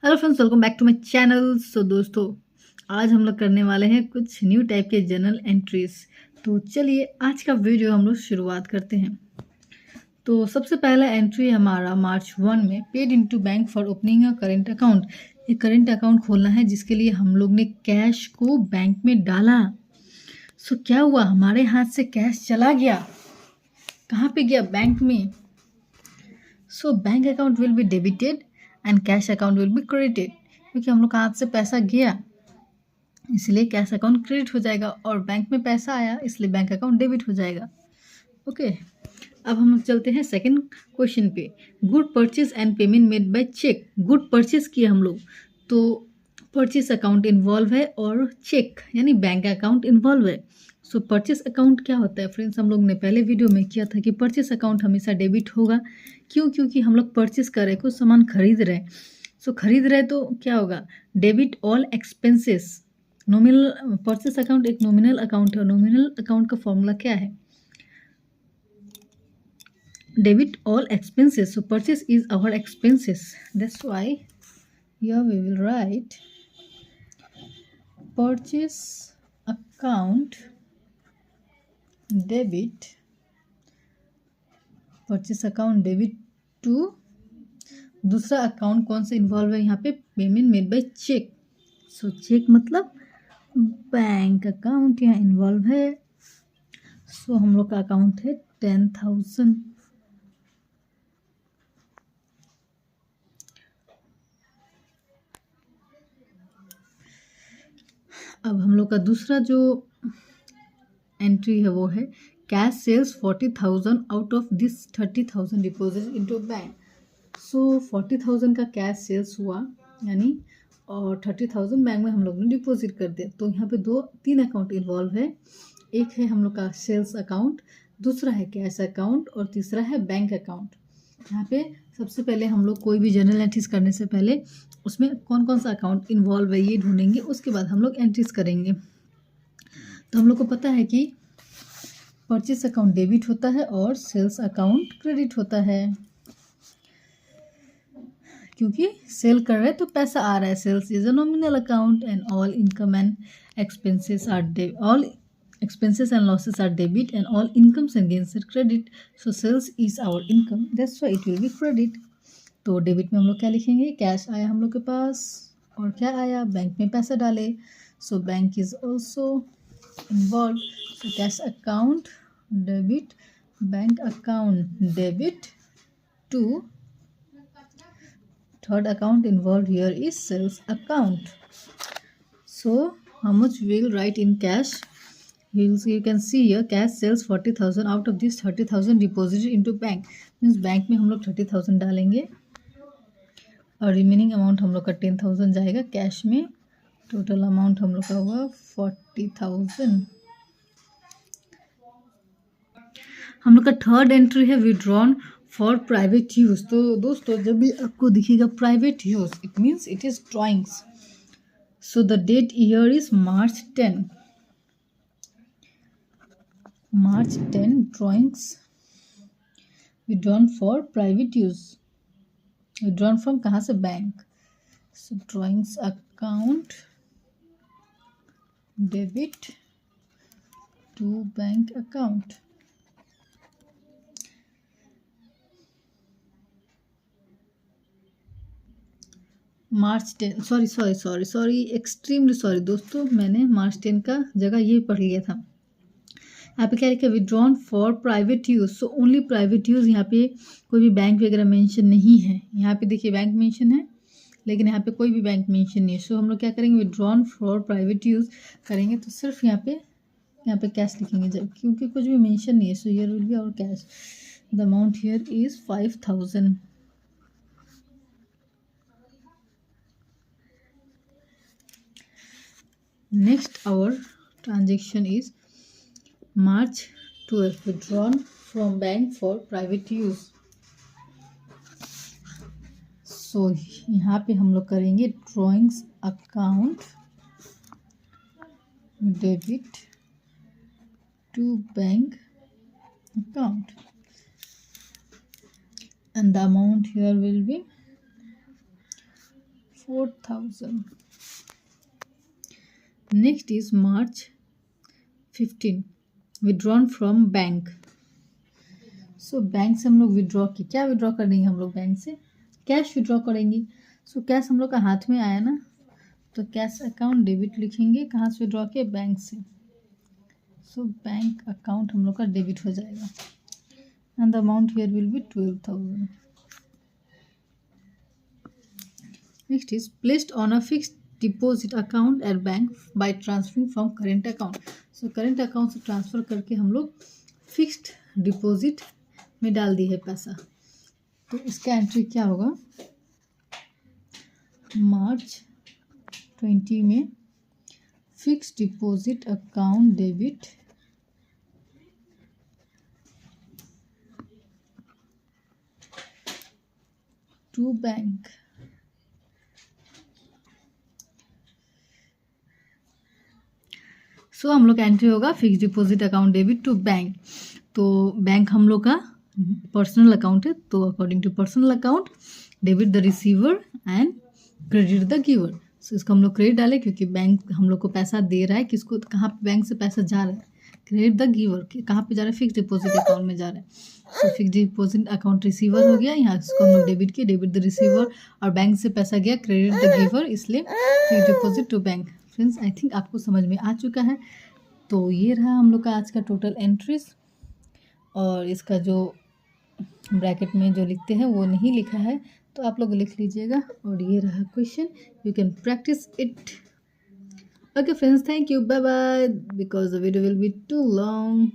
Hello friends, welcome back to my channel. So दोस्तों, आज हम लोग करने वाले हैं कुछ न्यू टाइप के जर्नल एंट्रीज। तो चलिए आज का वीडियो हम लोग शुरुआत करते हैं। तो सबसे पहला एंट्री हमारा मार्च 1 में paid into bank for opening a current account. एक करेंट अकाउंट खोलना है जिसके लिए हम लोग ने कैश को बैंक में डाला। सो क्या हुआ, हमारे हाथ से कैश चला गया। कहाँ पे गया? बैंक में। So bank account will be debited and cash account will be credited. क्योंकि हम लोग का हाथ से पैसा गया इसलिए कैश अकाउंट क्रेडिट हो जाएगा, और बैंक में पैसा आया इसलिए बैंक अकाउंट डेबिट हो जाएगा। ओके, अब हम लोग चलते हैं सेकंड क्वेश्चन पे। Good purchase and payment made by cheque. Good purchase किया हम लोग, तो परचेज अकाउंट इन्वॉल्व है और चेक यानी बैंक अकाउंट इन्वॉल्व है। सो परचेस अकाउंट क्या होता है फ्रेंड्स? हम लोग ने पहले वीडियो में किया था कि परचेस अकाउंट हमेशा डेबिट होगा। क्यों? क्योंकि हम लोग परचेस कर रहे हैं, कुछ सामान खरीद रहे हैं। सो खरीद रहे तो क्या होगा? Debit all expenses. Nominal purchase account एक नॉमिनल अकाउंट है। नॉमिनल अकाउंट का फॉर्मूला क्या है? Debit all expenses. So purchase is our expenses. That's why here we will write purchase account debit. Purchase account debit to दूसरा account कौन सा involve है यहाँ पे? Payment made by cheque. So cheque मतलब बैंक अकाउंट यहाँ involve है। So हम लोग का अकाउंट है 10,000। अब हम लोग का दूसरा जो एंट्री है वो है cash sales 40,000 out of this 30,000 deposit into bank. So 40,000 का कैश सेल्स हुआ यानी और 30,000 बैंक में हम लोग ने डिपॉजिट कर दिया। तो यहाँ पे तीन अकाउंट इन्वॉल्व है। एक है हम लोग का सेल्स अकाउंट, दूसरा है कैश अकाउंट और तीसरा है बैंक अकाउंट। यहाँ पे सबसे पहले हम लोग कोई भी जर्नल एंट्रीज करने से पहले उसमें कौन कौन सा अकाउंट इन्वॉल्व है ये ढूंढेंगे, उसके बाद हम लोग एंट्रीज करेंगे। तो हम लोग को पता है कि परचेस अकाउंट डेबिट होता है और सेल्स अकाउंट क्रेडिट होता है, क्योंकि सेल कर रहे हैं तो पैसा आ रहा है। Sales is a nominal account and all income and expenses are all expenses and losses are debit and all incomes and gains are credit. So sales is our income, that's why it will be credit. तो debit में हम लोग क्या लिखेंगे? Cash आया हम लोग के पास और क्या आया? बैंक में पैसा डाले। So bank is also involve. So cash account debit, bank account debit to third account involved here is sales account. So how much we will write in cash? You can see here cash sales 40,000 out of this 30,000 deposited into bank. Means bank में हम लोग 30,000 डालेंगे और remaining amount हम लोग का 10,000 जाएगा cash में। टोटल अमाउंट हम लोग का हुआ 40,000। हम लोग का थर्ड एंट्री है विड्रॉन फॉर प्राइवेट यूज। तो दोस्तों जब भी आपको दिखेगा private use it means it is drawings. So the date year is March 10। March 10 drawings withdrawn for private use. Withdrawn from कहाँ से? Bank. So drawings account debit to bank account. March 10, sorry extremely sorry दोस्तों, मैंने March 10 का जगह ये पढ़ लिया था। यहाँ पे क्या लिखा है? Withdrawn for private use. So only private use, यहाँ पे कोई भी बैंक वगैरह मेंशन नहीं है। यहाँ पे देखिए बैंक मेंशन है लेकिन यहाँ पे कोई भी बैंक मेंशन नहीं है। सो हम लोग क्या करेंगे? विड्रॉन फॉर प्राइवेट यूज करेंगे तो सिर्फ यहाँ पे कैश लिखेंगे जब, क्योंकि कुछ भी मेंशन नहीं है। So here will be our cash. The amount here is 5,000। Next our transaction is March 12 withdrawn from bank for private use. So यहाँ पे हम लोग करेंगे drawings account debit to bank account and the amount here will be 4,000. Next is March 15, withdrawn from bank. So bank से हम लोग withdraw की, क्या विड्रॉ करेंगे हम लोग बैंक से? कैश विड्रॉ करेंगे. सो कैश हम लोग का हाथ में आया ना, तो कैश अकाउंट डेबिट लिखेंगे. कहाँ से विड्रॉ किए? बैंक से. सो बैंक अकाउंट हम लोग का डेबिट हो जाएगा and the amount here will be 12,000. Next is placed on a fixed deposit account at bank by transferring from current account. So current account से ट्रांसफ़र करके हम लोग फिक्स्ड डिपॉजिट में डाल दी है पैसा. तो इसका एंट्री क्या होगा? मार्च 20 में fixed deposit account debit to bank. So हम लोग का एंट्री होगा fix deposit account debit to bank. तो बैंक हम लोग का पर्सनल अकाउंट है, तो according to personal account debit the receiver and credit the giver. So इसको हम लोग क्रेडिट डालें क्योंकि बैंक हम लोग को पैसा दे रहा है. किसको? कहाँ पे बैंक से पैसा जा रहा है? Credit the giver. कहाँ पे जा रहा है? फिक्स डिपॉजिट अकाउंट में जा रहा है. So fix deposit account receiver हो गया, यहाँ इसको हम लोग डेबिट किए, डेबिट द रिसीवर, और बैंक से पैसा गया क्रेडिट द गिवर, इसलिए fix deposit to bank. Friends, I think आपको समझ में आ चुका है. तो ये रहा हम लोग का आज का टोटल एंट्रीज, और इसका जो ब्रैकेट में जो लिखते हैं वो नहीं लिखा है, तो आप लोग लिख लीजिएगा. और ये रहा question, you can practice it. Okay friends, thank you, bye bye, because the video will be too long.